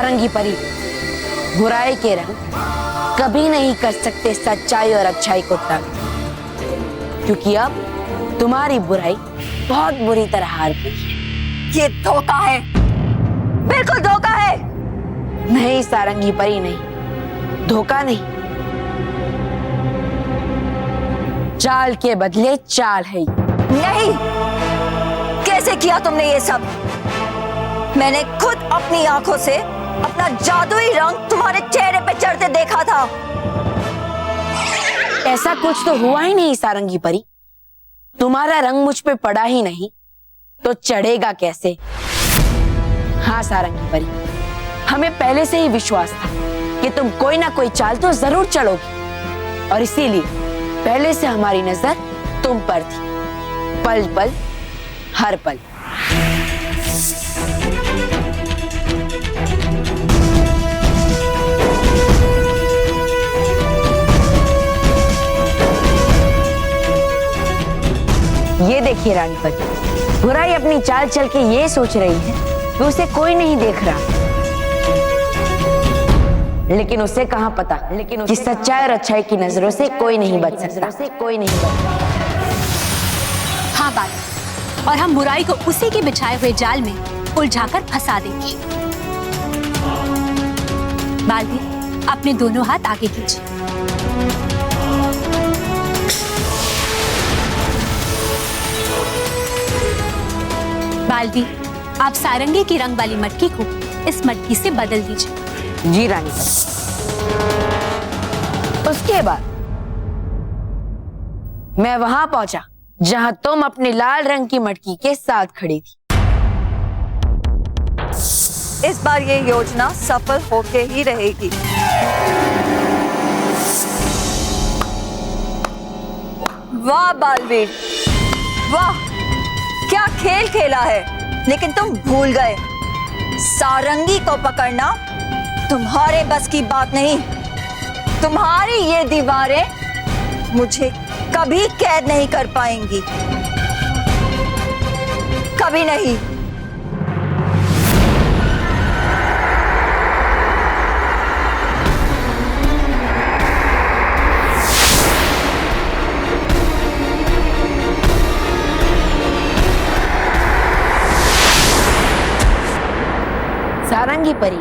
सारंगी परी, बुराई के रंग कभी नहीं कर सकते सच्चाई और अच्छाई को तंग, क्योंकि अब तुम्हारी बुराई बहुत बुरी तरह हार गई है। ये धोखा है, बिल्कुल धोखा है। नहीं सारंगी परी, नहीं, धोखा नहीं, चाल के बदले चाल है। नहीं, कैसे किया तुमने ये सब? मैंने खुद अपनी आंखों से अपना जादुई रंग तुम्हारे चेहरे पे चढ़ते देखा था। ऐसा कुछ तो हुआ ही नहीं सारंगी परी, तुम्हारा रंग मुझ पे पड़ा ही नहीं तो चढ़ेगा कैसे? हाँ सारंगी परी, हमें पहले से ही विश्वास था कि तुम कोई ना कोई चाल तो जरूर चलोगी, और इसीलिए पहले से हमारी नजर तुम पर थी, पल पल हर पल। ये देखिए रानी परी, बुराई अपनी चाल चल के ये सोच रही है कि उसे कोई नहीं देख रहा, लेकिन उसे कहाँ पता कि सच्चाई और अच्छाई की नजरों से कोई नहीं बच सकता, हाँ बात, और हम बुराई को उसी के बिछाए हुए जाल में उलझाकर फंसा देंगे। बालवीर, अपने दोनों हाथ आगे कीजिए। बालवीर, आप सारंगी की रंग वाली मटकी को इस मटकी से बदल दीजिए। जी रानी। उसके बाद मैं वहां पहुंचा जहां तुम अपने लाल रंग की मटकी के साथ खड़ी थी। इस बार ये योजना सफल होके ही रहेगी। वाह बालवीर, वाह, क्या खेल खेला है। लेकिन तुम भूल गए, सारंगी को पकड़ना तुम्हारे बस की बात नहीं। तुम्हारी ये दीवारें मुझे कभी कैद नहीं कर पाएंगी, कभी नहीं। सारंगी परी,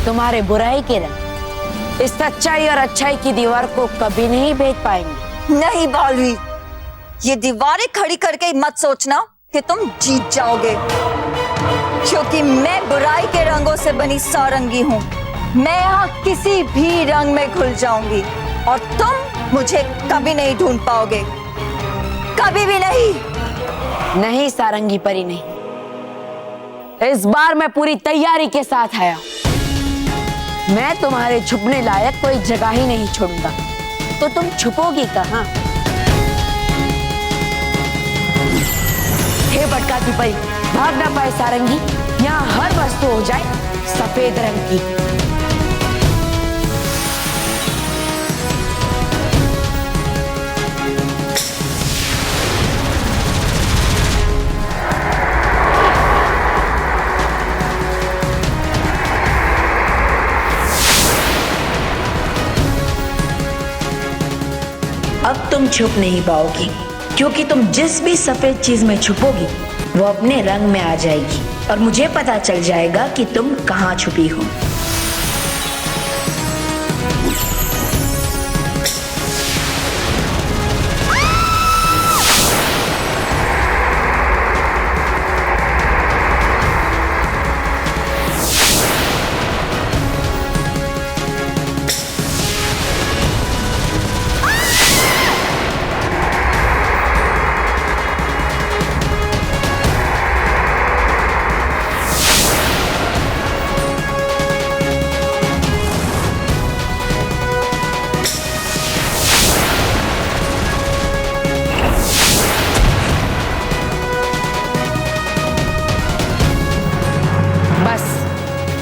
तुम्हारे बुराई के रंग इस सच्चाई और अच्छाई की दीवार को कभी नहीं भेद पाएंगे। नहीं बालवीर, ये दीवारें खड़ी करके मत सोचना कि तुम जीत जाओगे, क्योंकि मैं बुराई के रंगों से बनी सारंगी हूँ। मैं यहाँ किसी भी रंग में घुल जाऊंगी और तुम मुझे कभी नहीं ढूंढ पाओगे, कभी भी नहीं। नहीं सारंगी परी, नहीं, इस बार मैं पूरी तैयारी के साथ आया। मैं तुम्हारे छुपने लायक कोई जगह ही नहीं छोड़ूंगा, तो तुम छुपोगी कहाँ? हे भटकाती परी, भाग ना पाए सारंगी, यहाँ हर वस्तु हो जाए सफेद रंग की। अब तुम छुप नहीं पाओगी, क्योंकि तुम जिस भी सफेद चीज में छुपोगी वो अपने रंग में आ जाएगी और मुझे पता चल जाएगा कि तुम कहाँ छुपी हो।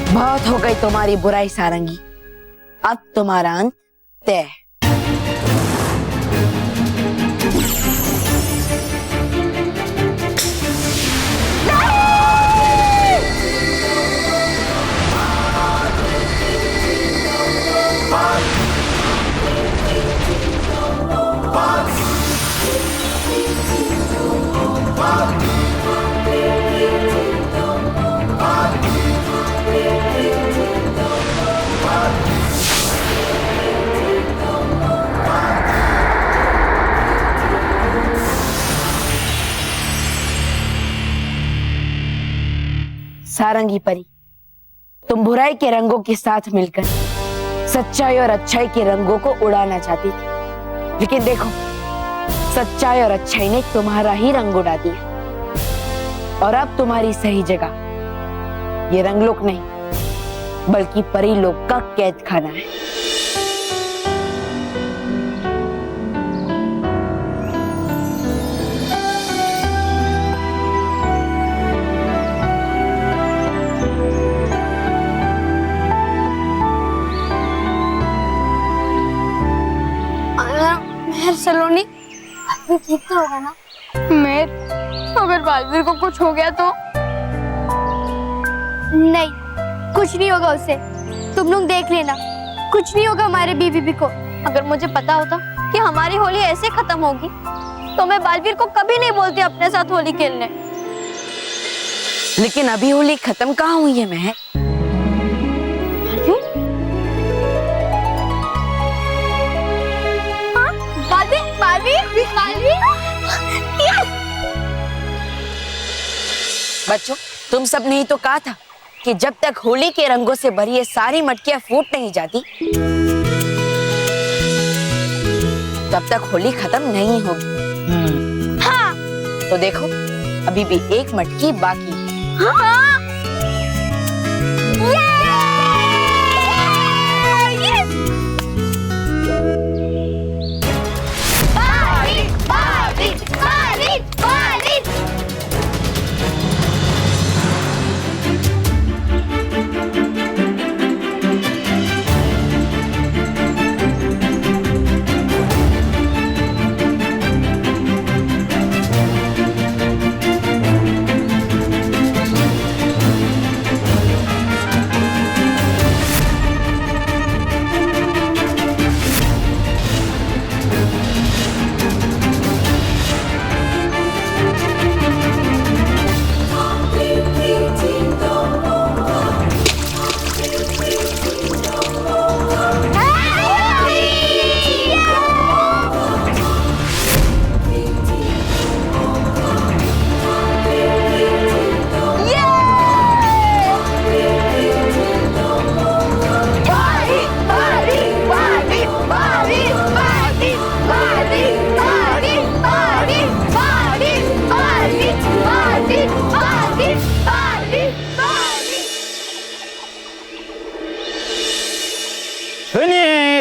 बहुत हो गई तुम्हारी बुराई सारंगी, अब तुम्हारा अंत तय। सारंगी परी, तुम बुराई के रंगों के साथ मिलकर सच्चाई और अच्छाई के रंगों को उड़ाना चाहती थी, लेकिन देखो सच्चाई और अच्छाई ने तुम्हारा ही रंग उड़ा दिया। और अब तुम्हारी सही जगह ये रंगलोक नहीं बल्कि परी लोक का कैद खाना है। सलोनी अभी ठीक तो होगा ना? मैं अगर बालवीर को कुछ हो गया तो? नहीं, कुछ नहीं होगा उसे, तुम लोग देख लेना, कुछ नहीं होगा हमारे बीबी को। अगर मुझे पता होता कि हमारी होली ऐसे खत्म होगी तो मैं बालवीर को कभी नहीं बोलती अपने साथ होली खेलने। लेकिन अभी होली खत्म कहाँ हुई है महक? बच्चों, तुम सब ने ही तो कहा था कि जब तक होली के रंगों से भरी ये सारी मटकियां फूट नहीं जाती तब तक होली खत्म नहीं होगी। हाँ। तो देखो अभी भी एक मटकी बाकी है। हाँ।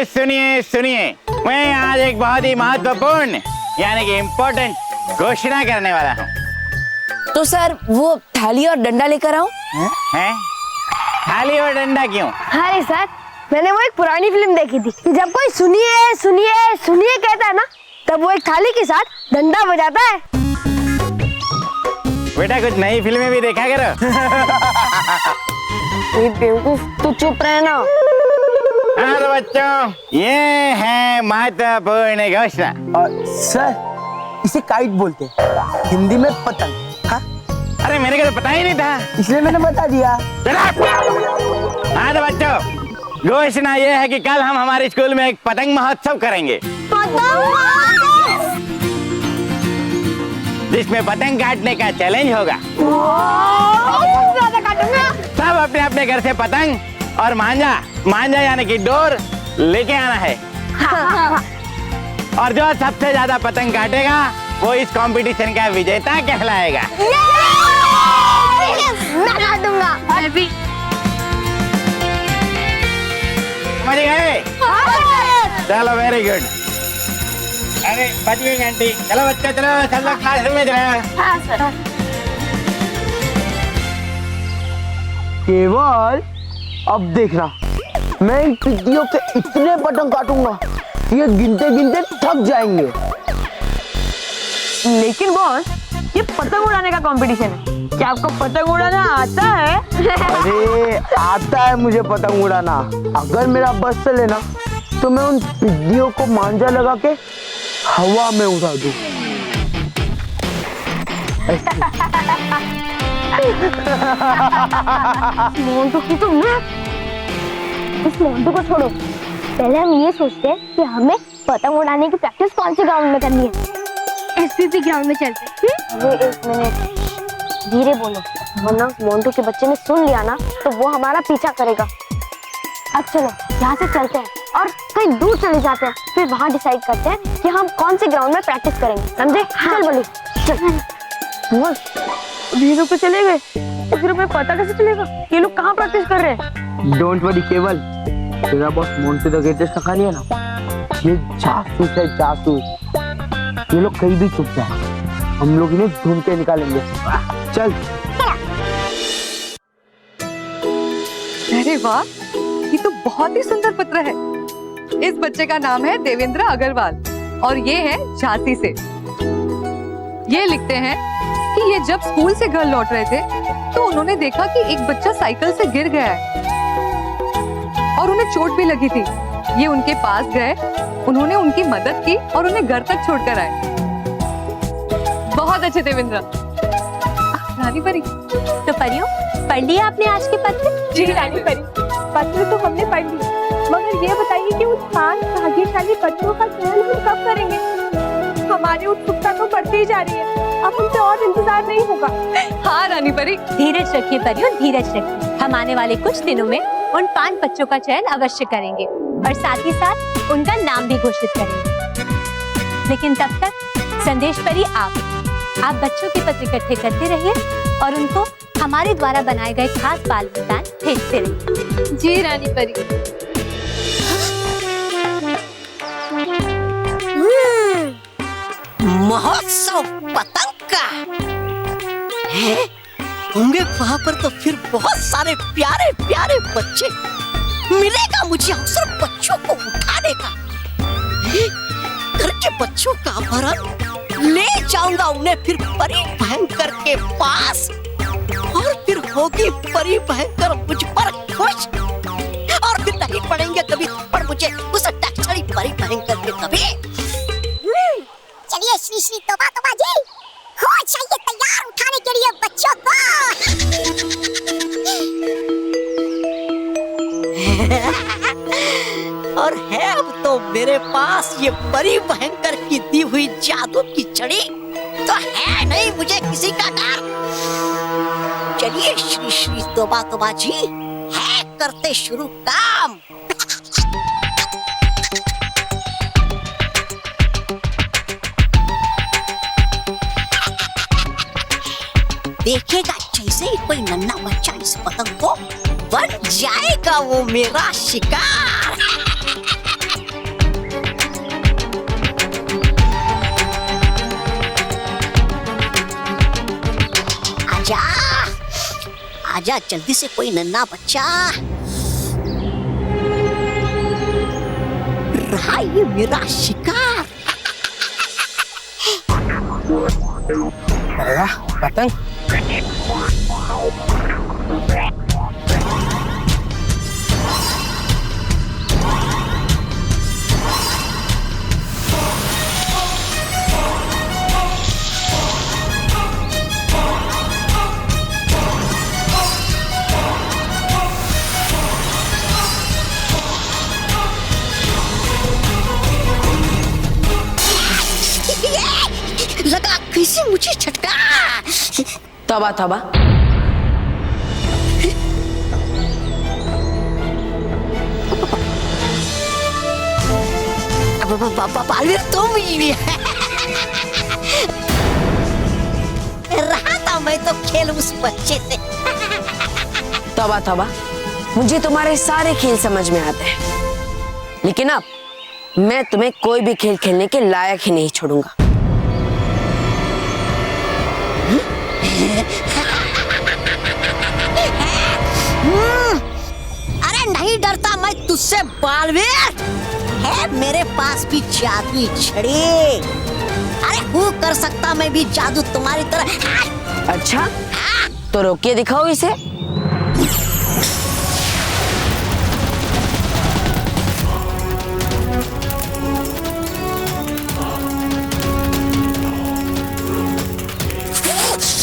सुनिए सुनिए, मैं आज एक बहुत ही महत्वपूर्ण यानी कि इम्पोर्टेंट घोषणा करने वाला हूँ। तो सर वो थाली और डंडा लेकर आओ। हैं? थाली और डंडा क्यों? अरे सर, मैंने वो एक पुरानी फिल्म देखी थी, जब कोई सुनिए सुनिए सुनिए कहता है ना, तब वो एक थाली के साथ डंडा बजाता है। बेटा कुछ नई फिल्में भी देखा करो। बेवकूफ, तू चुप रहना। हाँ तो बच्चों, ये है महत्वपूर्ण घोषणा। सर इसे काइट बोलते हैं, हिंदी में पतंग। हाँ? अरे मेरे को तो पता ही नहीं था, इसलिए मैंने बता दिया। हाँ तो बच्चों, घोषणा ये है कि कल हम हमारे स्कूल में एक पतंग महोत्सव करेंगे, जिसमें पतंग काटने का चैलेंज होगा। सब अपने अपने घर से पतंग और मांझा यानी कि डोर लेके आना है। और जो सबसे ज्यादा पतंग काटेगा वो इस कंपटीशन का विजेता कहलाएगा। मैं काटूंगा। समझ गए? चलो वेरी गुड। अरे बच गई घंटी। चलो बच्चों, चलो सब लोग क्लास में जाओ। केवल अब देखना, मैं इन टिड्डियों के इतने पतंग काटूंगा ये गिनते गिनते थक जाएंगे। लेकिन बॉस, ये पतंग उड़ाने का कंपटीशन है, क्या आपको पतंग उड़ाना आता है? अरे आता है मुझे पतंग उड़ाना। अगर मेरा बस चले ना तो मैं उन पिड्डियों को मांझा लगा के हवा में उड़ा दूं। मोंटू की तो मैं, इस मोंटू को छोड़ो, पहले हम ये सोचते हैं कि हमें पतंग उड़ाने की प्रैक्टिस कौन से ग्राउंड में करनी है। एसपीपी ग्राउंड में चलते हैं। अरे एक मिनट, धीरे बोलो, वरना मोंटू के बच्चे ने सुन लिया ना तो वो हमारा पीछा करेगा। अब चलो यहाँ से चलते हैं और कहीं दूर चले जाते हैं, फिर वहाँ डिसाइड करते हैं कि हम कौन से ग्राउंड में प्रैक्टिस करेंगे, समझे? चल बोली, चल। बॉस, धीरे पे चले गए तो फिर हमें पता कैसे चलेगा ये लोग कहाँ प्रैक्टिस कर रहे हैं? डोंट वरी केवल, तेरा बॉस मोंटू द ग्रेटेस्ट का खाली है ना, ये जासूस है जासूस। ये लोग कहीं भी छुप जाए, हम लोग इन्हें ढूंढ के निकालेंगे। चल। अरे वाह, ये तो बहुत ही सुंदर पत्र है। इस बच्चे का नाम है देवेंद्र अग्रवाल और ये है झांसी से। ये लिखते हैं कि ये जब स्कूल से घर लौट रहे थे तो उन्होंने देखा कि एक बच्चा साइकिल से गिर गया है और उन्हें चोट भी लगी थी। ये उनके पास गए, उन्होंने उनकी मदद की और उन्हें घर तक छोड़कर आए। बहुत अच्छे देवेंद्र। रानी परी, तो परियों, पढ़ लिया आपने आज के पत्र? जी रानी परी, पत्र तो हमने पढ़ लिए, मगर ये बताइए कि उन 5 भाग्यशाली पत्रों का चयन हम कब करेंगे? हमारी उत्सुकता तो बढ़ती ही जा रही है, अब हमसे और इंतजार नहीं होगा। हाँ रानी परी, धीरज रखिए परियों, धीरज रखिए। हम आने वाले कुछ दिनों में उन 5 बच्चों का चयन अवश्य करेंगे और साथ ही साथ उनका नाम भी घोषित करेंगे। लेकिन तब तक संदेश परी आप बच्चों के पत्र इकट्ठे करते रहिए और उनको हमारे द्वारा बनाए गए खास बाल वरदान भेजते रहिए। जी रानी परी। महोत्सव पतंग का है, होंगे वहाँ पर तो फिर बहुत सारे प्यारे प्यारे बच्चे। मिलेगा मुझे अवसर बच्चों को उठाने का। घर के बच्चों का अपहरण ले जाऊंगा उन्हें फिर परी भयंकर के पास, और फिर होगी परी भयंकर मुझ पर खुश, और फिर नहीं पड़ेंगे कभी पर मुझे उस टकचड़ी परी भयंकर के कभी। चलिए श्री श्री तोबा तोबा जी, हो जाइए तैयार उठाने के लिए बच्चों को। और है अब तो मेरे पास ये परी भयंकर की दी हुई जादू की छड़ी, तो है नहीं मुझे किसी का डर। चलिए श्री श्री तोबा तोबा जी, है करते शुरू काम। देखेगा जैसे ही कोई नन्हा बच्चा इस पतंग को, बन जाएगा वो मेरा शिकार। आजा आजा जल्दी से कोई नन्हा बच्चा, रहा ये मेरा शिकार। पतंग लगा कैसे मुझे झटका। तौबा तौबा, बालवीर तुम ही रहा था मैं तो खेल उस बच्चे से। तौबा तौबा, मुझे तुम्हारे सारे खेल समझ में आते हैं, लेकिन अब मैं तुम्हें कोई भी खेल खेलने के लायक ही नहीं छोड़ूंगा। अरे नहीं डरता मैं तुझसे बालवीर, है मेरे पास भी जादुई छड़ी। अरे वो कर सकता मैं भी जादू तुम्हारी तरह। अच्छा, तो रोक के दिखाओ इसे।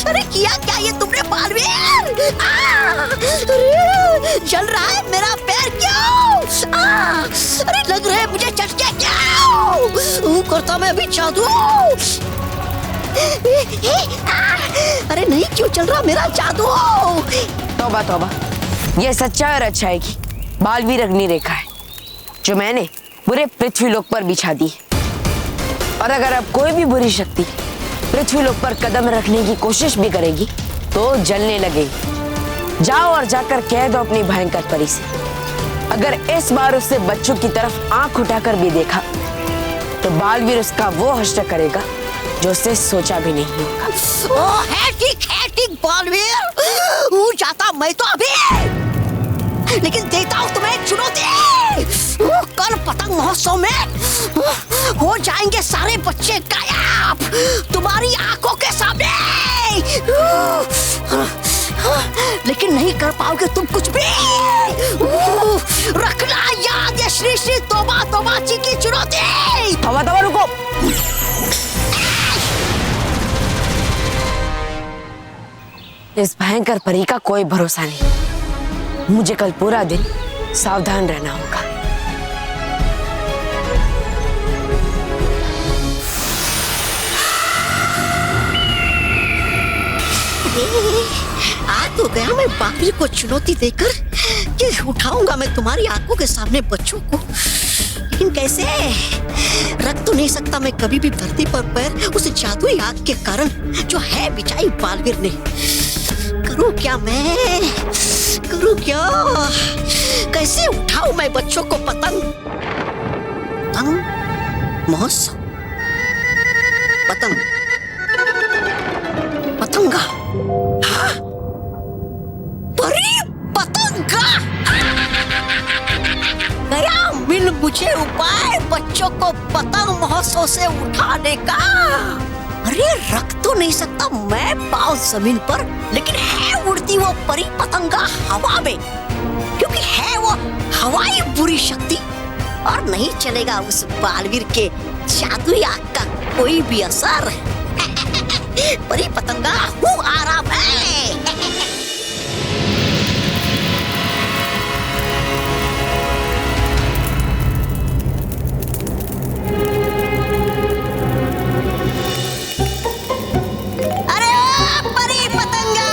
अरे किया क्या ये तुमने बालवीर? अरे जल रहा है मेरा पैर क्यों? अरे लग रहा है मुझे झटके क्यों? करता मैं अभी जादू। अरे नहीं क्यों चल रहा मेरा जादू? तौबा तौबा, ये सच्चाई और अच्छाई की बालवीर अग्नि रेखा है जो मैंने पूरे पृथ्वीलोक पर बिछा दी है। और अगर अब कोई भी बुरी शक्ति पृथ्वीलोक पर कदम रखने की कोशिश भी करेगी तो जलने लगेगी। जाओ और जाकर कह दो अपनी भयंकर परी से, अगर इस बार उससे बच्चों की तरफ आंख उठाकर भी देखा तो बालवीर उसका वो हश्र करेगा जो उससे सोचा भी नहीं होगा। ओ है ठीक बालवीर, वो जाता मैं तो अभी, लेकिन देता हूँ तुम्हें एक चुनौती। कल पतंग महोत्सव में हो जाएंगे सारे बच्चे गायब तुम्हारी आंखों के सामने, लेकिन नहीं कर पाओगे तुम कुछ भी। रखना याद ये श्री श्री तोबा तोबा जी की चुनौती। तौबा तौबा, रुको। इस भयंकर परी का कोई भरोसा नहीं। मुझे कल पूरा दिन सावधान रहना होगा। आ तो गया मैं बालवीर को चुनौती देकर कि उठाऊंगा मैं तुम्हारी आंखों के सामने बच्चों को, लेकिन कैसे? रख तो नहीं सकता मैं कभी भी धरती पर पैर उस जादुई आग के कारण जो है बिछाई बालवीर ने। करूं क्या मैं, करूं क्या? कैसे उठाऊं मैं बच्चों को पतंग? पतंग महोत्सव, पतंग पतंगा, परी पतंगा। गया मिल मुझे उपाय बच्चों को पतंग महोत्सव से उठाने का। अरे रख तो नहीं सकता मैं पाँव जमीन पर, लेकिन है उड़ती वो परी पतंगा हवा में, क्योंकि है वो हवाई बुरी शक्ति और नहीं चलेगा उस बालवीर के जादुई आग का कोई भी असर। परी पतंगा हूँ आराम है। अरे परी पतंगा,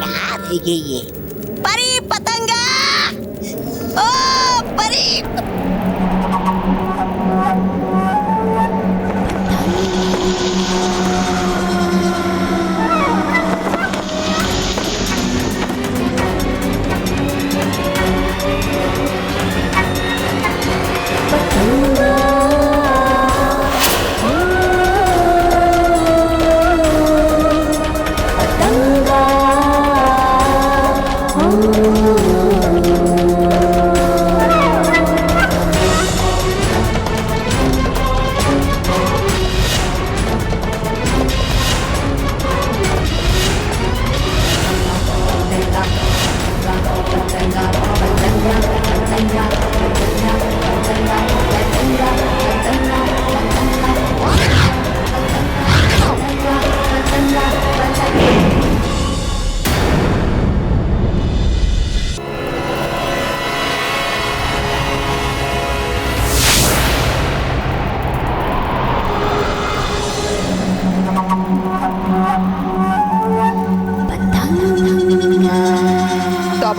कहाँ रह गई ये परी पतंगा? ओ परी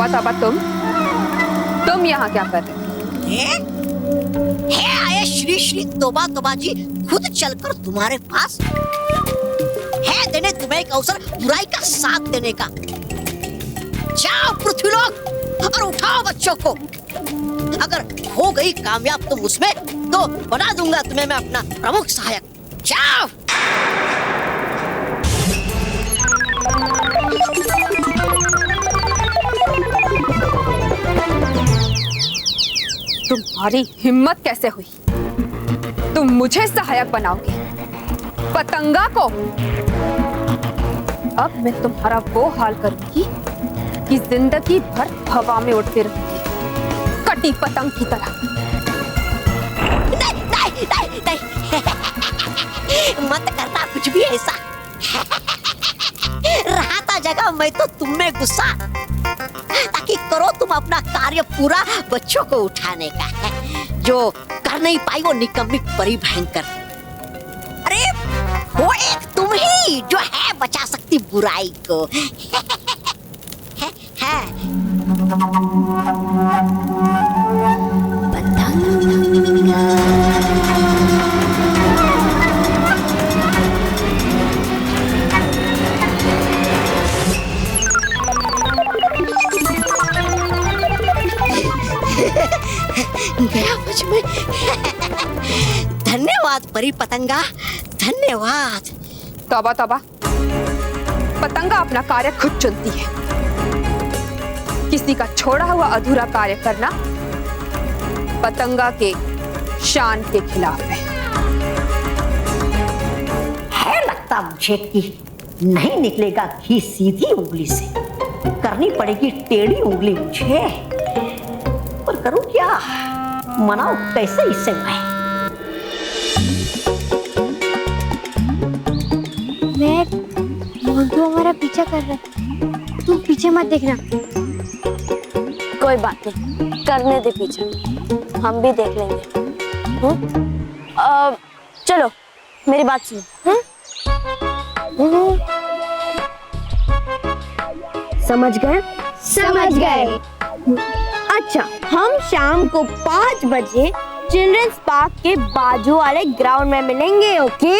तौबा तुम यहाँ क्या कर रहे हो? है आए श्री श्री तोबा तोबा जी खुद चलकर तुम्हारे पास है देने तुम्हें एक अवसर बुराई का साथ देने का। जाओ पृथ्वीलोक और उठाओ बच्चों को। अगर हो गई कामयाब तुम उसमें तो बना दूंगा तुम्हें मैं अपना प्रमुख सहायक। जाओ। तो तुम्हारी हिम्मत कैसे हुई? तुम मुझे सहायक बनाओगे पतंगा को? अब मैं तुम्हारा वो हाल करूंगी कि जिंदगी भर हवा में उड़ते रहोगे, कटी पतंग की तरह। नहीं मत करना कुछ भी ऐसा। रहा था जगह मैं तो तुम में गुस्सा, ताकि करो तुम अपना कार्य पूरा बच्चों को उठाने का है, जो कर नहीं पाई वो निकम्मी परी भयंकर। अरे वो एक तुम ही जो है बचा सकती बुराई को। है गया मुझ में। धन्यवाद परी पतंगा, धन्यवाद। तौबा तौबा, पतंगा अपना कार्य खुद चुनती है, किसी का छोड़ा हुआ अधूरा कार्य करना पतंगा के शान के खिलाफ है लगता मुझे कि नहीं निकलेगा घी सीधी उंगली से, करनी पड़ेगी टेढ़ी उंगली मुझे। पर करूं क्या, मनाऊं कैसे इसे मैं मोंटू हमारा पीछा कर रहा है, तुम पीछे मत देखना। कोई बात नहीं, करने दे पीछे, हम भी देख लेंगे। चलो मेरी बात सुनो। समझ गए? समझ गए। अच्छा, हम शाम को 5 बजे चिल्ड्रंस पार्क के बाजू वाले ग्राउंड में मिलेंगे। ओके?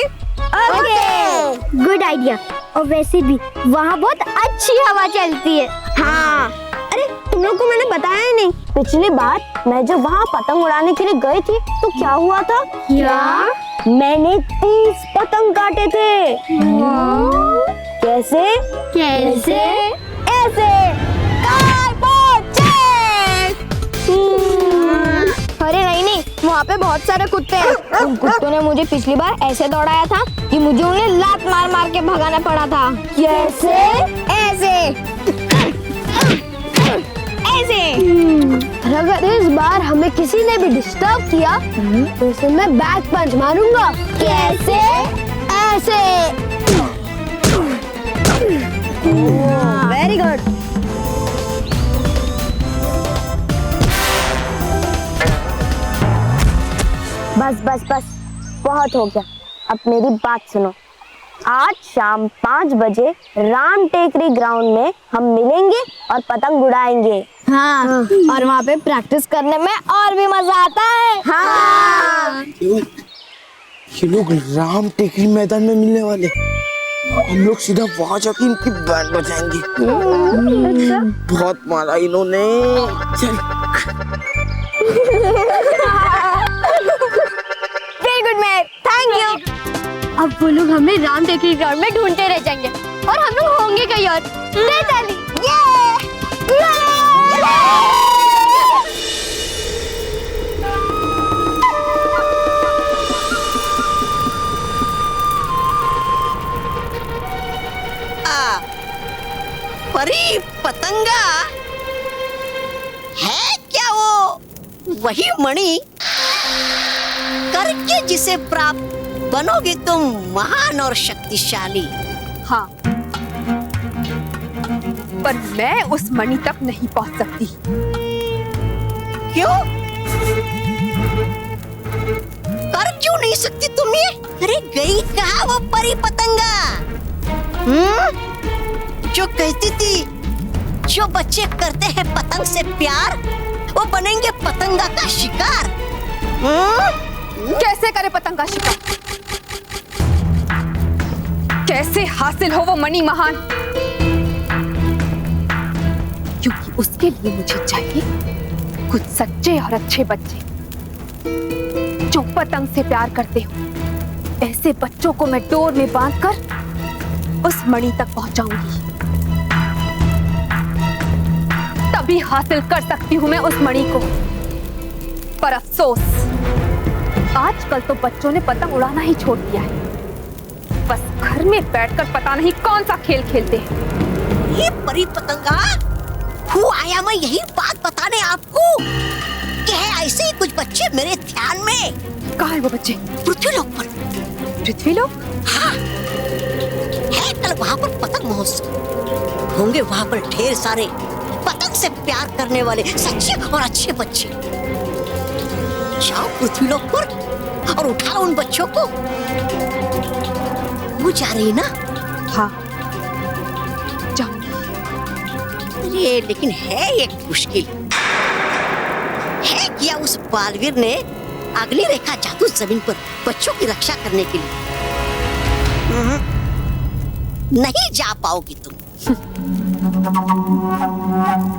Okay, good idea. और वैसे भी वहाँ बहुत अच्छी हवा चलती है। हाँ, अरे तुम लोग को मैंने बताया ही नहीं, पिछली बार मैं जब वहाँ पतंग उड़ाने के लिए गई थी तो क्या हुआ था? क्या? मैंने 30 पतंग काटे थे। कैसे? कैसे? ऐसे। अरे नहीं, वहाँ पे बहुत सारे कुत्ते हैं। उन कुत्तों ने मुझे पिछली बार ऐसे दौड़ाया था कि मुझे उन्हें लात मार मार के भगाना पड़ा था। कैसे? ऐसे ऐसे। अगर इस बार हमें किसी ने भी डिस्टर्ब किया तो उसे मैं बैक पंच मारूंगा। कैसे? ऐसे। Very good. बस बहुत हो गया, अब मेरी बात सुनो। आज शाम 5 बजे राम टेकरी ग्राउंड में हम मिलेंगे और पतंग उड़ाएंगे। हाँ, और वहाँ पे प्रैक्टिस करने में और भी मजा आता है। हाँ। ये लोग राम टेकरी मैदान में मिलने वाले, हम लोग सीधा वहाँ जाके इनकी बैंड बजाएंगे। बहुत मारा इन्होंने। चल। Very good man, thank you. अब वो लोग हमें राम टेकरी ग्राउंड में ढूंढते रह जाएंगे और हम लोग होंगे कहीं और। परी पतंगा है क्या वो वही मणि करके जिसे प्राप्त बनोगे तुम महान और शक्तिशाली? हाँ, पर मैं उस मणि तक नहीं पहुंच सकती। क्यों? कर क्यों नहीं सकती तुम ये? अरे गई कहाँ वो परी पतंगा? जो कहती थी जो बच्चे करते हैं पतंग से प्यार वो बनेंगे पतंगा का शिकार। कैसे करे पतंग का शिकार? कैसे हासिल हो वो मणि महान? क्योंकि उसके लिए मुझे चाहिए कुछ सच्चे और अच्छे बच्चे जो पतंग से प्यार करते हो। ऐसे बच्चों को मैं डोर में बांधकर उस मणि तक पहुंचाऊंगी, तभी हासिल कर सकती हूँ मैं उस मणि को। पर अफसोस, आजकल तो बच्चों ने पतंग उड़ाना ही छोड़ दिया है। बस घर में बैठकर पता नहीं कौन सा खेल खेलते हैं। ये परी पतंगा, हूँ आया मैं यही बात बताने आपको कि है ऐसे ही कुछ बच्चे मेरे ध्यान में। कहाँ है वो बच्चे? पृथ्वीलोक पर। पृथ्वीलोक? हाँ, है कल वहाँ पर पतंग महोत्सव। होंगे वहाँ पर ढेर सारे पतंग से प्यार करने वाले सच्चे और अच्छे बच्चे। जाओ पृथ्वीलोक पर और उठा उन बच्चों को। वो जा रही ना? हाँ, जाओ। अरे लेकिन है एक मुश्किल है, क्या उस बालवीर ने अग्नि रेखा जादू जमीन पर बच्चों की रक्षा करने के लिए? नहीं जा पाओगी तुम।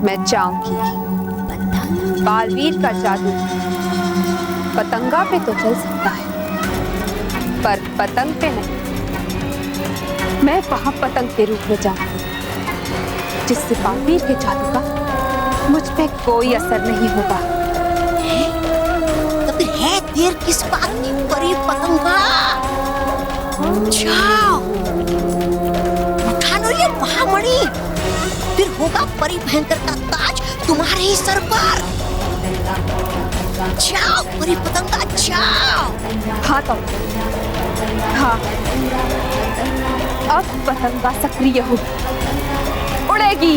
मैं जाऊंगी। बालवीर का जादू पतंगा पे तो चल सकता है, पर पतंग पे नहीं। मैं वहां पतंग के रूप में जाऊंगी, जिससे बालवीर के जादू का मुझ पे कोई असर नहीं होगा। तो फिर है देर किस बात की परी पतंगा? जाओ, उठा लो ये महामणि, फिर होगा परी भयंकर का ताज तुम्हारे ही सर पर। जाओ परी पतंगा, जाओ। हाँ तो हाँ, अब पतंगा सक्रिय होगी, उड़ेगी।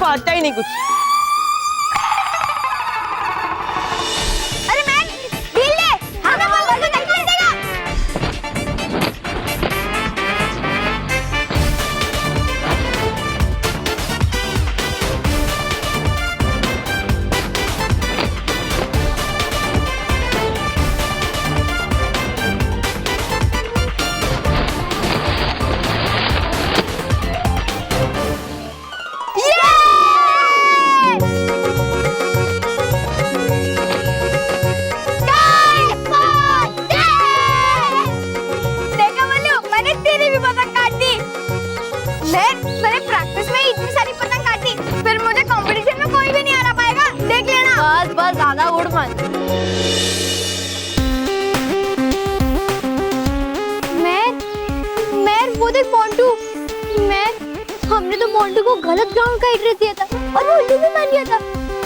आता ही नहीं कुछ। अरे मैं ढील ले, हमें बोल बोल नहीं मिलेगा। ज्यादा उड़ मत। मैं वो देख मोंटू, हमने तो मोंटू को गलत ग्राउंड का एड्रेस दिया था और वो उल्लू भी मान लिया था,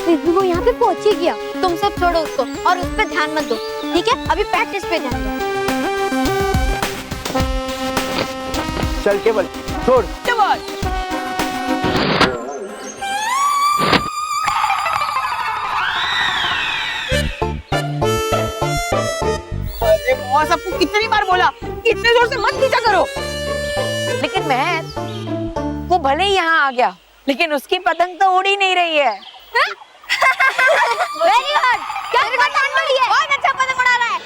फिर भी वो यहाँ पे पहुंच ही गया। तुम सब छोड़ो उसको और उस पे ध्यान मत दो, ठीक है? अभी प्रैक्टिस पे ध्यान दो। चल केवल छोड़। सबको कितनी बार बोला कि इतने जोर से मत खींचा करो, लेकिन मैं वो भले ही यहाँ आ गया, लेकिन उसकी पतंग तो उड़ ही नहीं रही है। वेरी गुड, क्या पतंग उड़ी है? बहुत अच्छा पतंग उड़ा रहा है।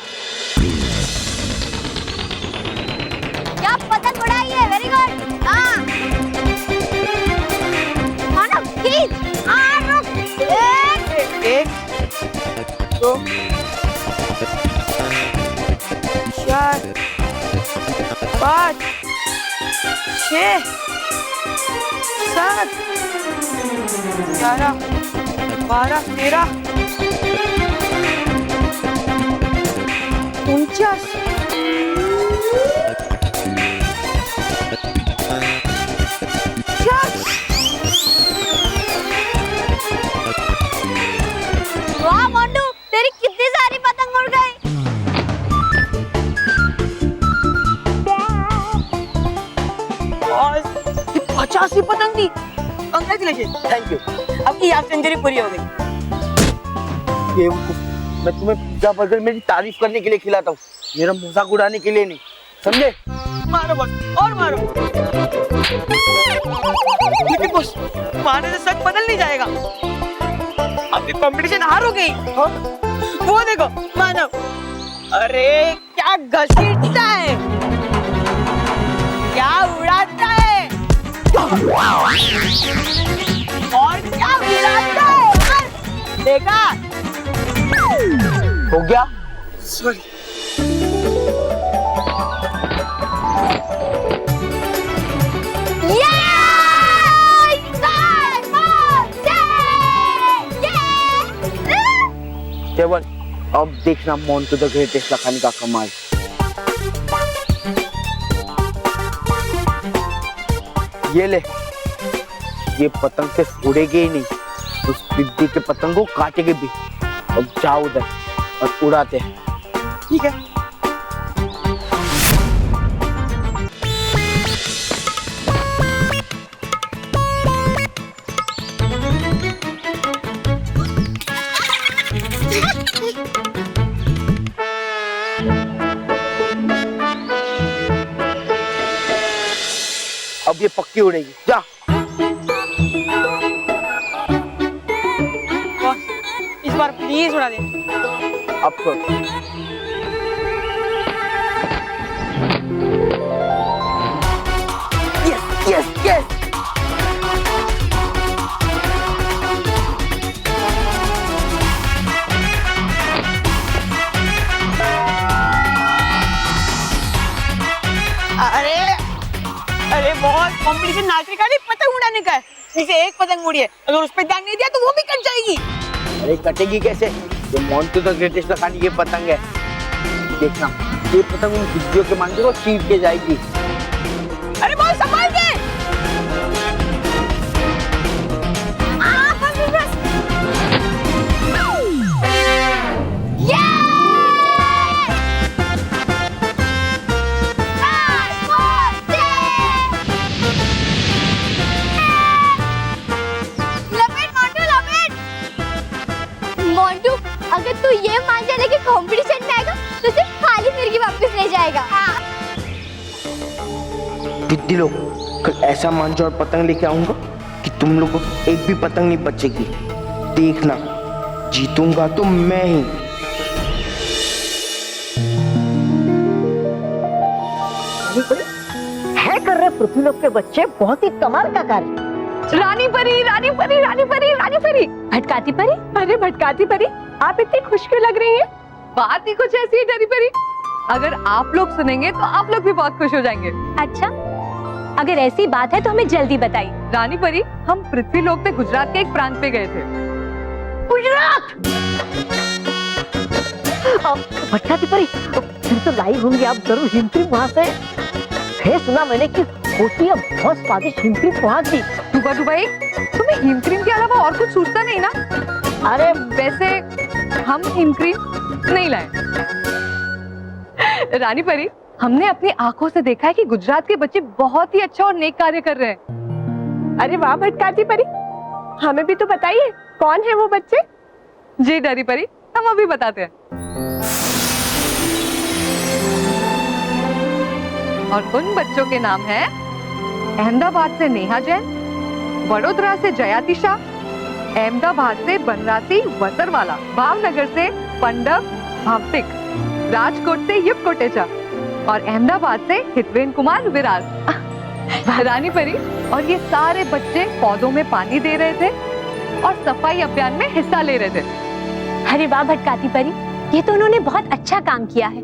क्या पतंग उड़ाई है? Very good. हाँ ना, खींच। हाँ रुक। एक, दो, 4, 5, 6, 7, 11, 12, 13, 49, 50। वाह मोंटू, तेरी कितनी सारी पतंग उड़ गई। 85 पतंग थी। Congratulation, thank you. आपकी हाफ सेंचुरी पूरी हो गई। बेवकूफ, मैं तुम्हें पिज्जा बर्गर मेरी तारीफ करने के लिए खिलाता हूँ, मेरा मजाक उड़ाने के लिए नहीं, समझे? मारो बस और मारो। लेकिन बस मारने से सच बदल नहीं जाएगा। अब ये कंपटीशन हारोगे। वो देखो मानव, अरे क्या घसीटता है, क्या उड़ाता है और क्या उड़ाता है, देखा? हो गया? सॉरी। केवल अब देखना मोंटू द ग्रेटेस्ट लखानी का कमाल। ये ले, ये पतंग से उड़ेगी ही नहीं, उस बिद्दी के पतंग को काटेगी भी। अब जाओ उधर और उड़ाते हैं, ठीक है? अब ये पक्की उड़ेगी, जा। इस बार प्लीज उड़ा दे। अब छोड़। Yes yes yes. अरे बहुत कंपटीशन नाचने का नहीं, पतंग उड़ाने का है। इसे एक पतंग उड़ी है, अगर उस पर ध्यान नहीं दिया तो वो भी कट जाएगी। अरे कटेगी कैसे? ये मोंटू द ग्रेटेस्ट लखानी ये पतंग है, देखना ये पतंग उन बिद्दियों के मांझे को चीर के जाएगी। अरे बहुत संभाल के। अगर तू ये मांझा लेके कंपटीशन में आएगा तो सिर्फ खाली फिरकी वापस ले जाएगा। बिद्दी लोग, कल ऐसा मांझा और पतंग लेके आऊंगा कि तुम लोगों को एक भी पतंग नहीं बचेगी। देखना, जीतूंगा तो मैं ही। है कर रहे पृथ्वीलोक के बच्चे बहुत ही कमाल का कार्य। रानी परी, रानी परी, रानी परी, रानी परी, भटकाती परी। अरे भटकाती परी, आप इतनी खुश क्यों लग रही हैं? बात ही कुछ ऐसी है डरी परी, अगर आप लोग सुनेंगे तो आप लोग भी बहुत खुश हो जाएंगे। अच्छा, अगर ऐसी बात है तो हमें जल्दी बताइए। रानी परी, हम पृथ्वीलोक में गुजरात के एक प्रांत पे गए थे। गुजरात? भटकाती परी, फिर तो लाई होंगी आप जरूर हिमक्रीम वहाँ से। है सुना मैंने कि होती है बहुत स्वादिष्ट हिमक्रीम वहाँ की। डूबा डूबाई, तुम्हें हिमक्रीम के अलावा और कुछ सूझता नहीं ना? अरे वैसे हम हिमक्रीम नहीं लाए। रानी परी, हमने अपनी आंखों से देखा है कि गुजरात के बच्चे बहुत ही अच्छा और नेक कार्य कर रहे हैं। अरे वाह भटकाती परी, हमें भी तो बताइए कौन है वो बच्चे? जी डरी परी, हम अभी बताते हैं। और उन बच्चों के नाम हैं अहमदाबाद से नेहा जैन, वडोदरा से जयातिशा, अहमदाबाद से बनरासी वसरवाला, भावनगर से पंडव भावटिक, राजकोट से युग कोटेचा और अहमदाबाद से हितवेन कुमार विराज। रानी परी, और ये सारे बच्चे पौधों में पानी दे रहे थे और सफाई अभियान में हिस्सा ले रहे थे। अरे वाह भटकाती परी, ये तो उन्होंने बहुत अच्छा काम किया है।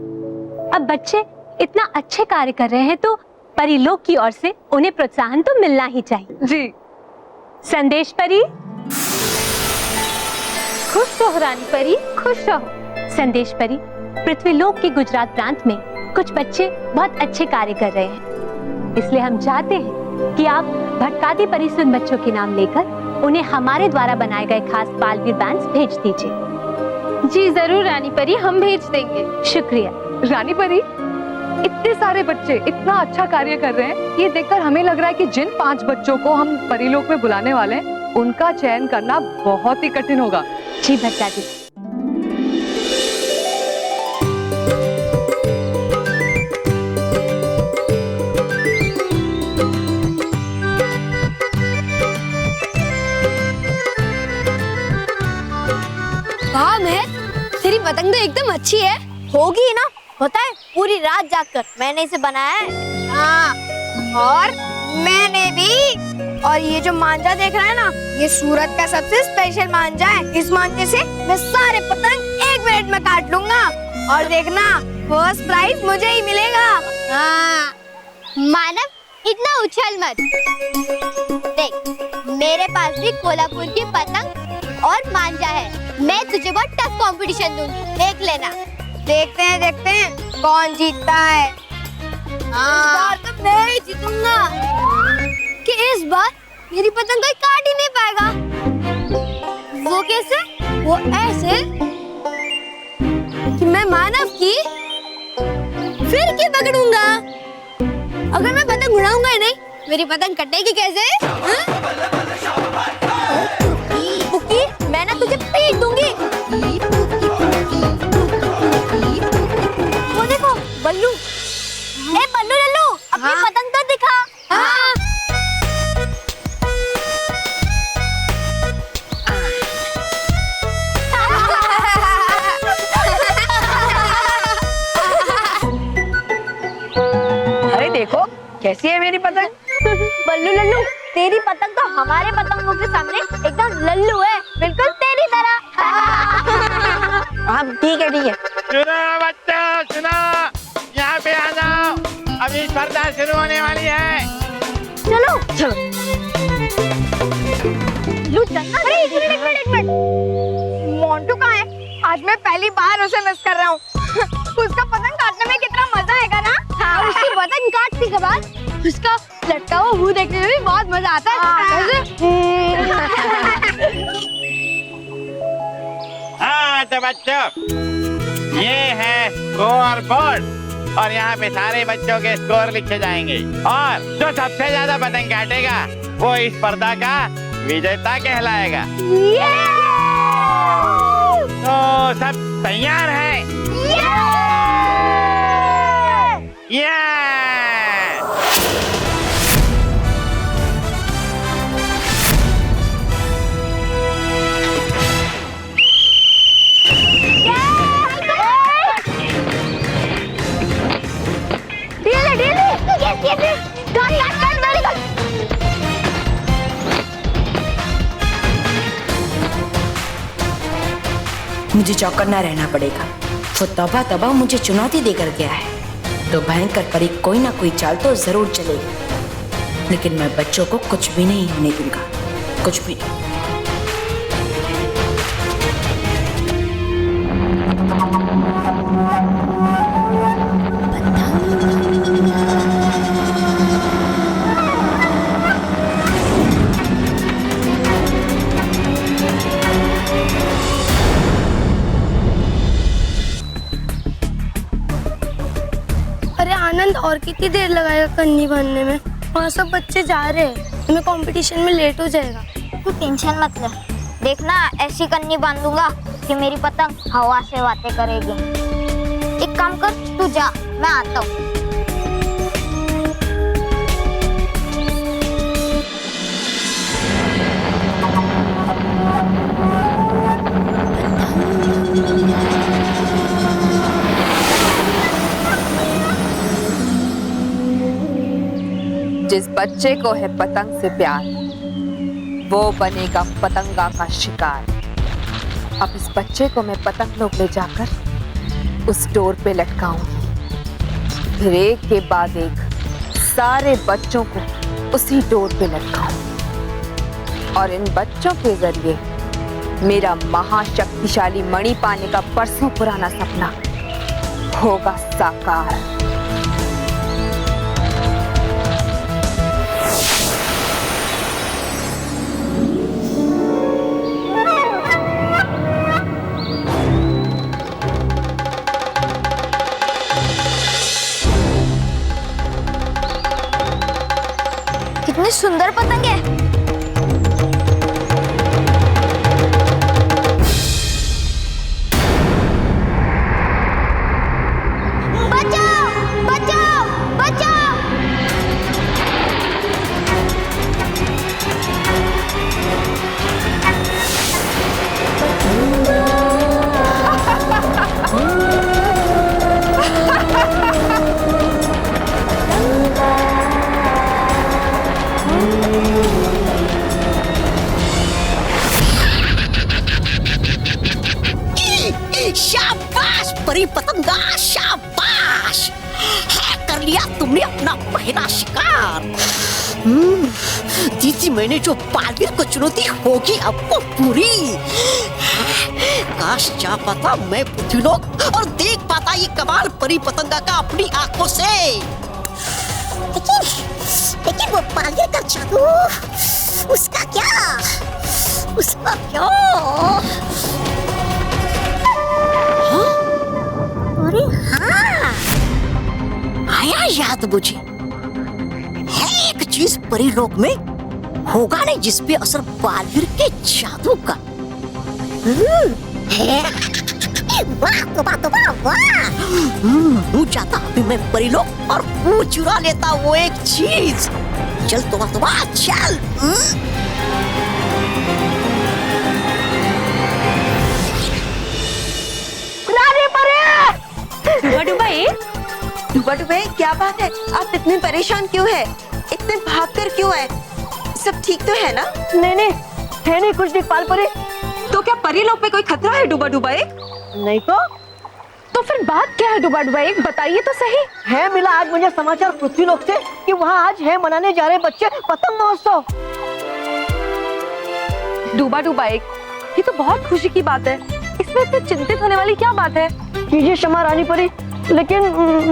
अब बच्चे इतना अच्छे कार्य कर रहे हैं तो परिलोक की ओर से उन्हें प्रोत्साहन तो मिलना ही चाहिए। जी। संदेश परी, खुश रहो रानी परी, खुश रहो। संदेश परी, पृथ्वीलोक के गुजरात प्रांत में कुछ बच्चे बहुत अच्छे कार्य कर रहे हैं, इसलिए हम चाहते हैं कि आप भटकाती परी से उन बच्चों के नाम लेकर उन्हें हमारे द्वारा बनाए गए खास बालवीर बैंड्स भेज दीजिए। जी जरूर रानी परी, हम भेज देंगे। शुक्रिया। रानी परी, इतने सारे बच्चे इतना अच्छा कार्य कर रहे हैं, ये देखकर हमें लग रहा है कि जिन 5 बच्चों को हम परिलोक में बुलाने वाले हैं, उनका चयन करना बहुत ही कठिन होगा। जी भटकाती। पतंग तो एकदम अच्छी है। होगी ना, पता है पूरी रात जागकर मैंने इसे बनाया है। हाँ, और मैंने भी। और ये जो मांझा देख रहा है ना, ये सूरत का सबसे स्पेशल मांझा है। इस मांझे से मैं सारे पतंग 1 मिनट में काट लूंगा और देखना फर्स्ट प्राइज मुझे ही मिलेगा। हाँ। मानव इतना उछल मत। देख मेरे पास भी कोल्हापुर की पतंग और मांझा है। मैं तुझे बहुत टफ कंपटीशन दूंगी, देख लेना। देखते हैं कौन जीतता है। इस बार तो मैं ही जीतूंगा। कि इस बार मेरी पतंग कोई काट ही नहीं पाएगा। वो कैसे? वो ऐसे कि मैं मानव की फिर की पकड़ूंगा। अगर मैं पतंग उड़ाऊंगा ही नहीं, मेरी पतंग कटेगी कैसे? पुकी, मैं ना तुझे पीट दूंगी। वो देखो बल्लू। ए बल्लू लल्लू, अपनी पतंग तो दिखा। हाँ। अरे देखो कैसी है मेरी पतंग। बल्लू लल्लू, तेरी पतंग तो हमारे पतंगों के सामने एकदम लल्लू है, बिल्कुल तेरी तरह। हाँ ठीक है। सुनो बच्चों, सुनो, यहाँ पे आ जाओ, अभी स्पर्धा शुरू होने वाली है। चलो। अरे एक मिनट। मोंटू कहाँ है? आज मैं पहली बार उसे मिस कर रहा हूँ। उसका पतंग काटने में कितना मजा आएगा ना। हाँ। और उसकी पतंग काटने के बाद उसका लटका हुआ मुंह देखने में भी बहुत मजा आता है। हाँ तो बच्चों, ये है स्कोर बोर्ड और यहाँ पे सारे बच्चों के स्कोर लिखे जाएंगे और जो सबसे ज्यादा पतंग काटेगा वो इस स्पर्धा का विजेता कहलाएगा। तो सब तैयार हैं? मुझे चौकन्ना रहना पड़ेगा। वो तबा मुझे चुनौती देकर गया है, तो भयंकर परी कोई ना कोई चाल तो जरूर चलेगी। लेकिन मैं बच्चों को कुछ भी नहीं होने दूंगा, कुछ भी नहीं। आनंद, और कितनी देर लगाएगा कन्नी बांधने में? वहाँ सब बच्चे जा रहे हैं, हमें कंपटीशन में लेट हो जाएगा। तू टेंशन मत ले, देखना ऐसी कन्नी बांधूंगा कि मेरी पतंग हवा से बातें करेगी। एक काम कर, तू जा, मैं आता हूँ। जिस बच्चे को है पतंग से प्यार, वो बनेगा पतंगा का शिकार। अब इस बच्चे को मैं पतंग लोग ले जाकर उस डोर पे लटकाऊंगी, फिर एक के बाद एक सारे बच्चों को उसी डोर पे लटकाऊंगी और इन बच्चों के जरिए मेरा महाशक्तिशाली मणि पाने का बरसों पुराना सपना होगा साकार। कितनी सुंदर पतंग है। बचाओ, बचाओ, बचाओ। प्यार। दीदी मैंने जो बालवीर को चुनौती होगी आपको पूरी। काश जा पाता मैं पृथ्वीलोक और देख पाता ये कमाल परी पतंगा का अपनी आंखों से। लेकिन वो बालवीर का जादू, उसका क्या? अरे हाँ, आया याद मुझे। है एक चीज परीलोक में होगा नहीं जिसपे असर बालवीर के जादू का। वाह जाता अभी मैं परीलोक और वो चुरा लेता वो एक चीज। चल तोबा चल। डुबा डुबा क्या बात है? आप इतने परेशान क्यों है? इतने भागकर क्यों है? सब ठीक तो है ना? नहीं है नहीं कुछ नहीं पाल परे। तो क्या परीलोक में कोई खतरा है डुबा डुबा एक? नहीं तो फिर बात क्या है डुबा डुबा एक? बताइए तो सही। है मिला आज मुझे समाचार पृथ्वीलोक से कि वहाँ आज है मनाने जा रहे बच्चे पतंग महोत्सव। डुबा डुबा एक, ये तो बहुत खुशी की बात है। इसमें इतने चिंतित होने वाली क्या बात है? कीजिए क्षमा रानी परी, लेकिन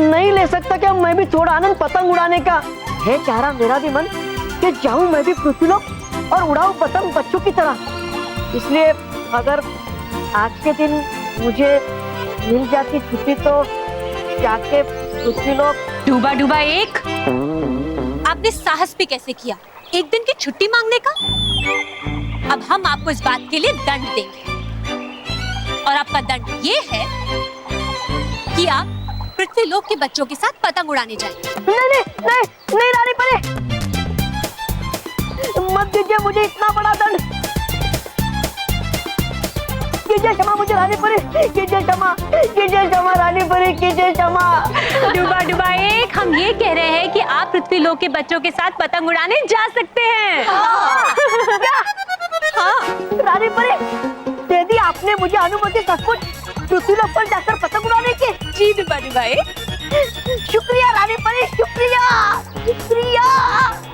नहीं ले सकता क्या मैं भी थोड़ा आनंद पतंग उड़ाने का? है चाह रहा मेरा भी मन कि जाऊं मैं भी पृथ्वीलोक और उड़ाऊं पतंग बच्चों की तरह। इसलिए अगर आज के दिन मुझे मिल जाती छुट्टी तो जाके पृथ्वीलोक। डूबा डूबा एक, आपने साहस भी कैसे किया एक दिन की छुट्टी मांगने का? अब हम आपको इस बात के लिए दंड देंगे और आपका दंड ये है कि आप पृथ्वीलोक के बच्चों के साथ पतंग उड़ाने जाएंगे। नहीं रानी परे, मत दीजिए मुझे इतना बड़ा दंड। कीजिए क्षमा मुझे रानी परी, कीजिए क्षमा रानी परी, कीजिए क्षमा। डुबा डुबा एक, हम ये कह रहे हैं कि आप पृथ्वीलोक के बच्चों के साथ पतंग उड़ाने जा सकते हैं। हाँ रानी परी, दे दी आपने मुझे अनुमति सचमुच पृथ्वीलोक पर जाकर पतंग उड़ाने की। जी डुबा डुबा एक, शुक्रिया रानी परी, शुक्रिया।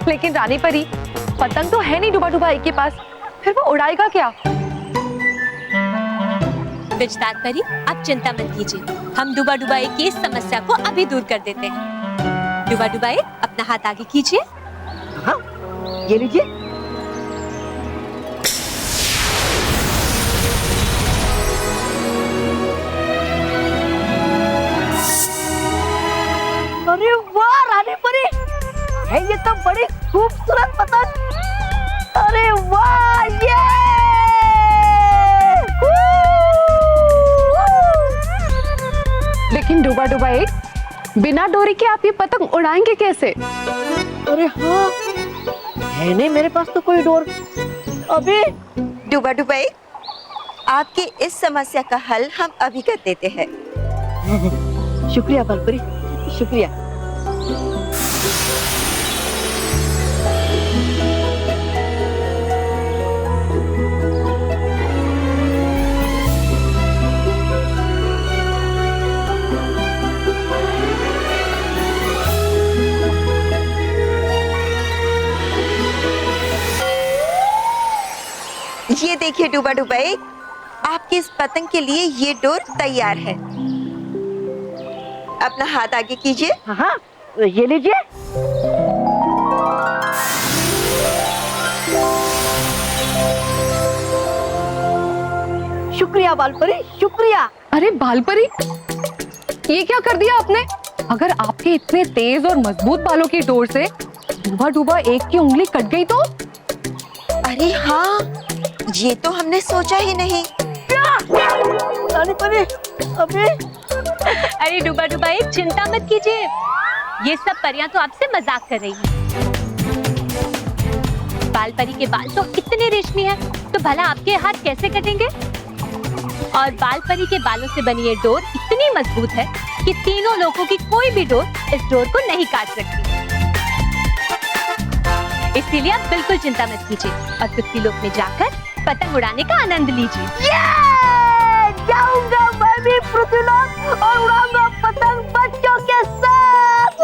लेकिन रानी परी, पतंग तो है नहीं डुबा डुबा एक के पास, फिर वो उड़ाएगा क्या? विजदार परी, आप चिंता मत कीजिए, हम डुबा डुबा एक की इस समस्या को अभी दूर कर देते हैं। डुबा डुबा एक, अपना हाथ आगे कीजिए। हाँ, ये लीजिए। अरे वाह रानी परी, है ये तो बड़ी खूबसूरत पतंग। अरे वाह, ये लेकिन डुबा डुबा एक, बिना डोरी के आप ये पतंग उड़ाएंगे कैसे? अरे हाँ, है नहीं मेरे पास तो कोई डोर अभी। डुबा डुबा एक, आपकी इस समस्या का हल हम अभी कर देते हैं। शुक्रिया बलपरी, शुक्रिया। ये देखिए डुबा डुबा एक, आपकी इस पतंग के लिए ये डोर तैयार है। अपना हाथ आगे कीजिए। हाँ, ये लीजिए। शुक्रिया बालपरी, शुक्रिया। अरे बालपरी, ये क्या कर दिया आपने? अगर आपके इतने तेज और मजबूत बालों की डोर से डुबा डुबा एक की उंगली कट गई तो? अरे हाँ, ये तो हमने सोचा ही नहीं। अबे अरे डुबा डुबा एक, चिंता मत कीजिए, ये सब परियां तो आपसे मजाक कर रही हैं। बाल परी के बाल तो इतने रेशमी हैं, तो भला आपके हाथ कैसे कटेंगे? और बाल परी के बालों से बनी ये डोर इतनी मजबूत है कि तीनों लोगों की कोई भी डोर इस डोर को नहीं काट सकती। इसीलिए आप बिल्कुल चिंता मत कीजिए और पृथ्वीलोक में जाकर पतंग उड़ाने का आनंद लीजिए। जाऊंगा मैं भी पृथ्वीलोक और उड़ाऊंगा पतंग बच्चों के साथ।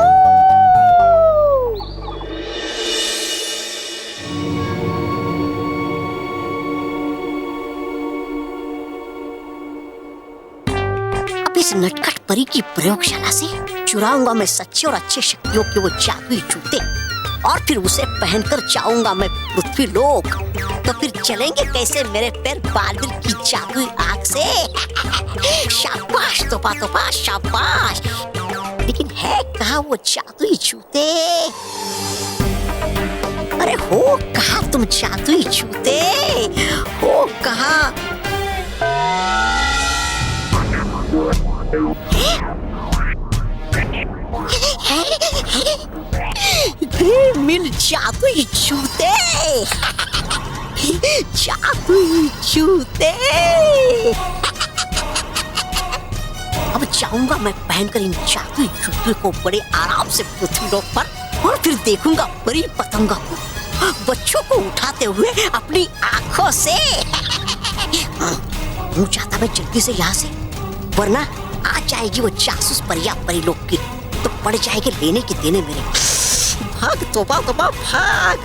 इस नटखट परी की प्रयोगशाला से चुराऊंगा मैं सच्चे और अच्छे शक्तियों के वो जादुई जूते और फिर उसे पहनकर जाऊंगा मैं पृथ्वी लोक। तो फिर चलेंगे कैसे मेरे पैर बालवीर की जादुई आंख से। शाबाश तोपा तोपा शाबाश। लेकिन है कहाँ वो जादुई जूते? अरे हो कहाँ तुम जादुई जूते? हो कहाँ? मिल जादुई जूते। जादुई जूते। अब जाऊंगा मैं पहनकर इन जादुई जूते को बड़े आराम से पृथ्वी लोक पर और फिर देखूंगा परी पतंगा को बच्चों को उठाते हुए अपनी आंखों से। हूँ चाहता मैं जल्दी से यहाँ से, वरना आ जाएगी वो जासूस परिया परी लोग की, तो पड़ जाएंगे लेने के देने मेरे। भाग तोबा तोबा भाग।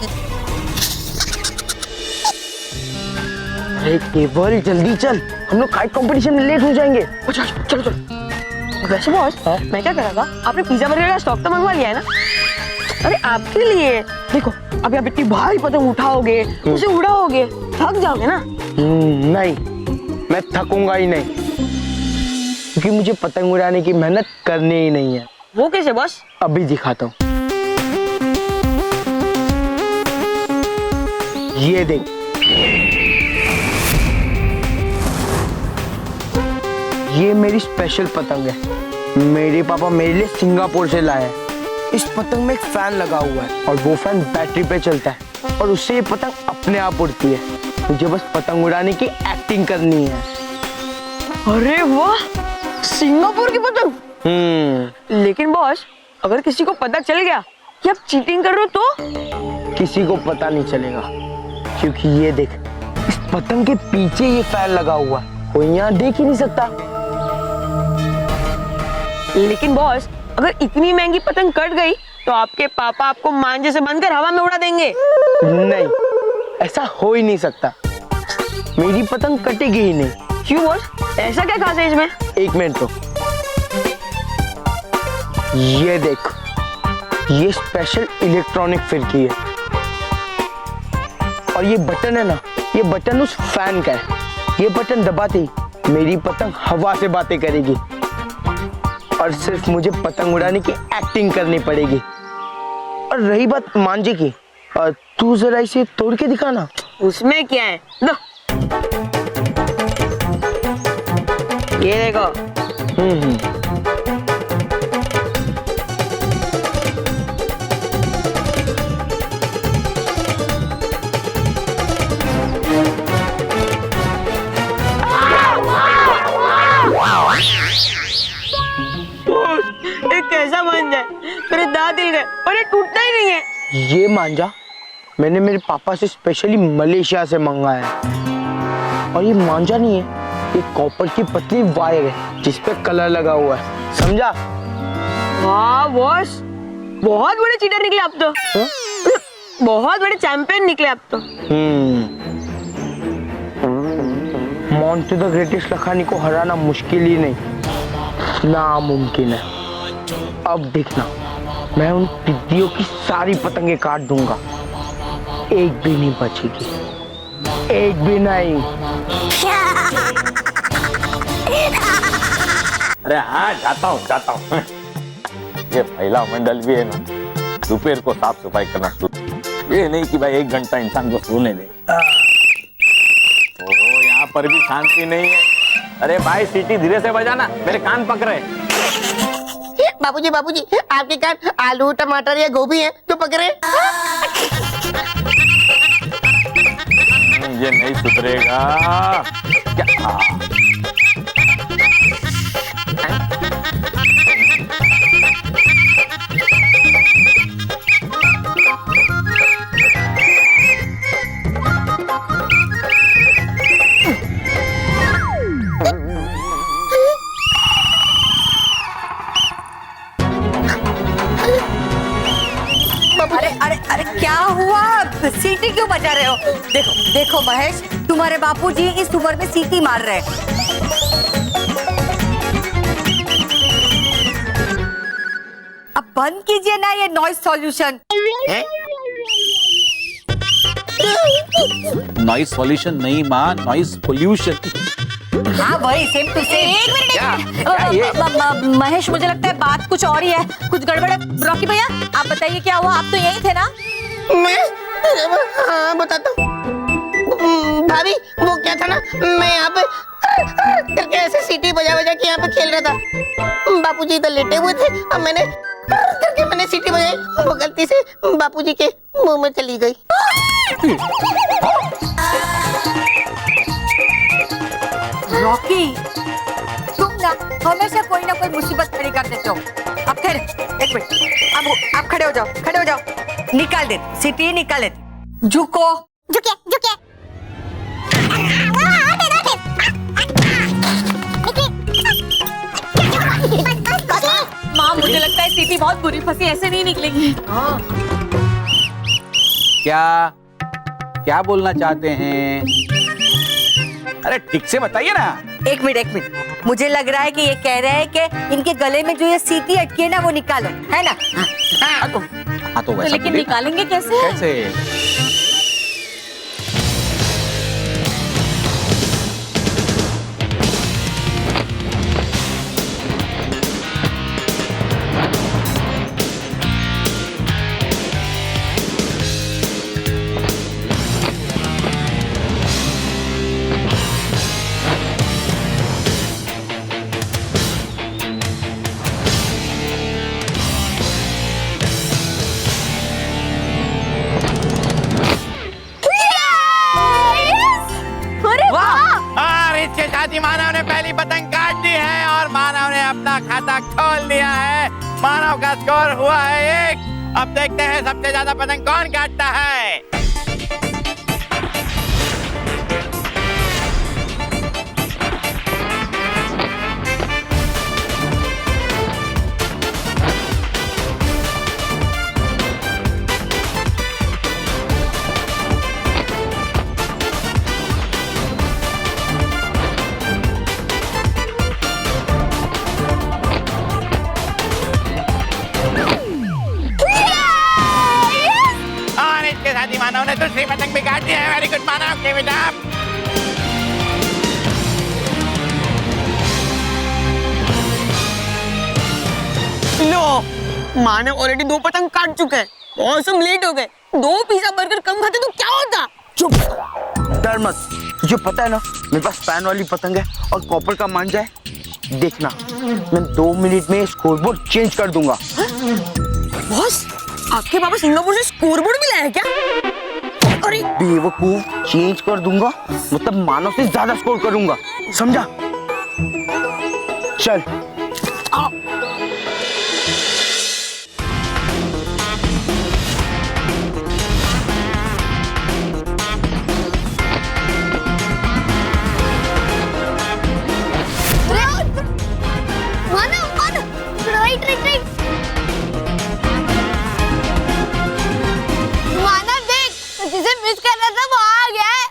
अरे केवल जल्दी चल, हम लोग काइट कंपटीशन में लेट हो जाएंगे। अच्छा चलो चलो। वैसे बॉस मैं क्या कर रहा था, आपने पिज्जा बर्गर का स्टॉक तो मंगवा लिया है ना? अरे आपके लिए देखो, अभी आप इतनी भारी पतंग उठाओगे उसे उड़ाओगे, थक जाओगे ना। नहीं, मैं थकूंगा ही नहीं, क्योंकि मुझे पतंग उड़ाने की मेहनत करनी ही नहीं है। वो कैसे बॉस? अभी दिखाता हूँ। ये देख, ये मेरी स्पेशल पतंग है। मेरे पापा मेरे लिए सिंगापुर से लाए हैं। इस पतंग में एक फैन लगा हुआ है और वो फैन बैटरी पे चलता है और उससे ये पतंग अपने आप उड़ती है। मुझे बस पतंग उड़ाने की एक्टिंग करनी है। अरे वाह, सिंगापुर की पतंग। लेकिन बॉस, अगर किसी को पता चल गया कि आप चीटिंग कर रहे हो तो? किसी को पता नहीं चलेगा, क्योंकि ये देख, इस पतंग के पीछे ये फैन लगा हुआ है, कोई यहाँ देख ही नहीं सकता। लेकिन बॉस, अगर इतनी महंगी पतंग कट गई तो आपके पापा आपको मांझे से बांधकर हवा में उड़ा देंगे। नहीं, ऐसा हो ही नहीं सकता। मेरी पतंग कटेगी ही नहीं। क्यों बॉस, ऐसा क्या खास है इसमें? एक मिनट तो, ये देख, ये स्पेशल इलेक्ट्रॉनिक फिरकी है और ये बटन है ना, ये बटन उस फैन का है। ये बटन दबाते ही मेरी पतंग हवा से बातें करेगी और सिर्फ मुझे पतंग उड़ाने की एक्टिंग करनी पड़ेगी। और रही बात मांझे की, तू जरा इसे तोड़ के दिखाना। उसमें क्या है? लो, ये देखो। कैसा मांझा है, मेरे दांत हिल गए और ये टूटता ही नहीं है। ये मांझा मैंने मेरे पापा से स्पेशली मलेशिया से मंगाया है। और ये मांझा नहीं है, ये कॉपर की पतली वायर है जिसपे कलर लगा हुआ है, समझा? वाह बॉस, बहुत बड़े चीटर निकले आप तो। बहुत बड़े चैंपियन निकले आप तो। मोंटू द ग्रेटेस्ट लखानी को हराना मुश्किल ही नहीं, नामुमकिन है। अब देखना, मैं उन टिड्डियों की सारी पतंगे काट दूंगा, एक भी नहीं बचेगी, एक भी नहीं। अरे हाँ, जाता हूँ। ये महिला मंडल भी है ना, दोपहर को साफ सफाई करना शुरू। ये नहीं कि भाई 1 घंटा इंसान को सोने दे। ओहो, यहाँ पर भी शांति नहीं है। अरे भाई, सीटी धीरे से बजाना, मेरे कान पक रहे। बाबूजी आपके कान आलू टमाटर या गोभी है तो पकड़े। ये नहीं सुधरेगा क्या? अरे क्या हुआ? सीटी क्यों बजा रहे हो? देखो महेश, तुम्हारे बापूजी इस उम्र में सीटी मार रहे हैं। बंद कीजिए ना ये नॉइज सॉल्यूशन। नॉइज सॉल्यूशन नहीं माँ, नॉइज पोल्यूशन। हाँ वही, सेम टू सेम। महेश, मुझे लगता है बात कुछ और ही है, कुछ गड़बड़ है। रॉकी भैया आप बताइए क्या हुआ, आप तो यही थे ना? मैं हाँ बताता हूँ भाभी, वो क्या था ना, मैं यहाँ पे करके ऐसे सीटी बजा बजा के यहाँ पे खेल रहा था। बापूजी इधर लेटे हुए थे, अब मैंने करके मैंने सीटी बजाई, वो गलती से बापूजी के मुंह में चली गई। रॉकी तुम ना हमेशा कोई ना कोई मुसीबत खड़ी कर देते हो। अब खैर एक मिनट, अब आप खड़े हो जाओ, खड़े हो जाओ, निकाल दे सीटी, निकाल दे। झुको, झुके झुके। माँ मुझे लगता है सीटी बहुत बुरी फंसी, ऐसे नहीं निकलेगी। क्या बोलना चाहते हैं? अरे ठीक से बताइए ना। एक मिनट, मुझे लग रहा है कि ये कह रहे हैं कि इनके गले में जो ये सीटी अटकी है ना वो निकालो, है ना? हाँ तो वैसा लेकिन निकालेंगे कैसे? मानव ने पहली पतंग काट दी है और मानव ने अपना खाता खोल दिया है। मानव का स्कोर हुआ है 1। अब देखते हैं सबसे ज्यादा पतंग कौन काटता है। मानव ने दूसरी पतंग भी काट दी है। Very good Manav, give it up. Low, Manav already 2 पतंग काट चुके हैं और सब लेट हो गए। 2 पिज्जा बर्गर कम खाते तो क्या होता? चुप, डर मत, तुझे पता है ना मेरे पास स्पैन वाली पतंग है और कॉपर का मांझा है। देखना, मैं 2 मिनट में स्कोरबोर्ड चेंज कर दूंगा। बॉस, आपके पापा सिंगापुर से स्कोरबोर्ड भी लाए क्या? अरे बेवकूफ, चेंज कर दूंगा मतलब मानव से ज्यादा स्कोर करूंगा, समझा? चल आओ। मिस कर रहा था वो आ गया है।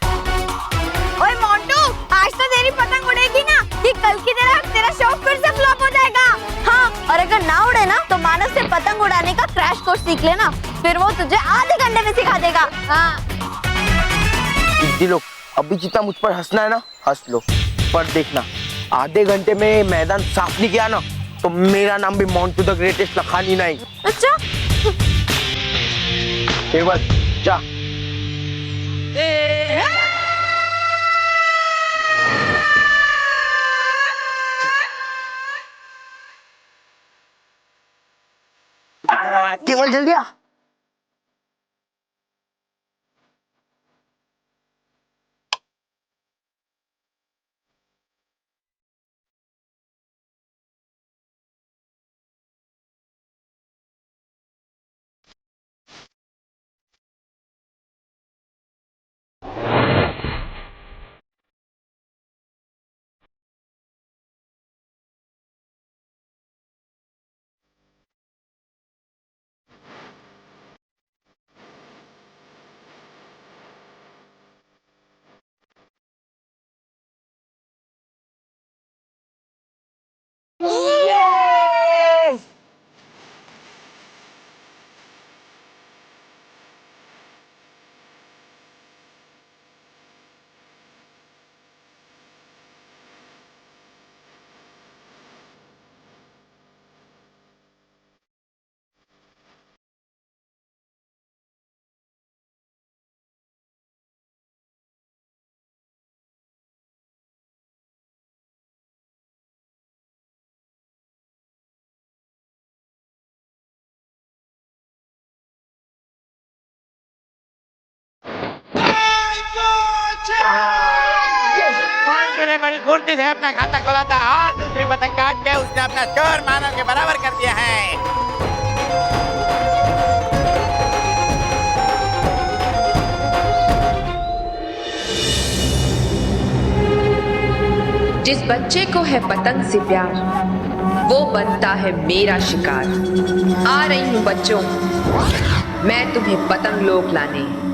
ओए मोंटू, आज तो तेरी पतंग उड़ेगी ना कि कल की तरह तेरा शौक फिर से फ्लॉप हो जाएगा। हाँ, और अगर ना उड़े ना तो मानव से पतंग उड़ाने का क्रैश कोर्स सीख लेना, फिर वो तुझे आधे घंटे में सिखा देगा। हाँ। लोग अभी जितना मुझ पर हंसना है ना हंस लो, पर देखना आधे घंटे में मैदान साफ नहीं किया ना तो मेरा नाम भी मोंटू द ग्रेटेस्ट लखानी नहीं। अच्छा, केवल जा। केवल जल गया। तूने बड़ी फुर्ती से अपना खाता खोला था और दूसरी पतंग काट के उसने अपना चोर मानव के बराबर कर दिया है। जिस बच्चे को है पतंग से प्यार, वो बनता है मेरा शिकार। आ रही हूँ बच्चों, मैं तुम्हें पतंग लोक लाने।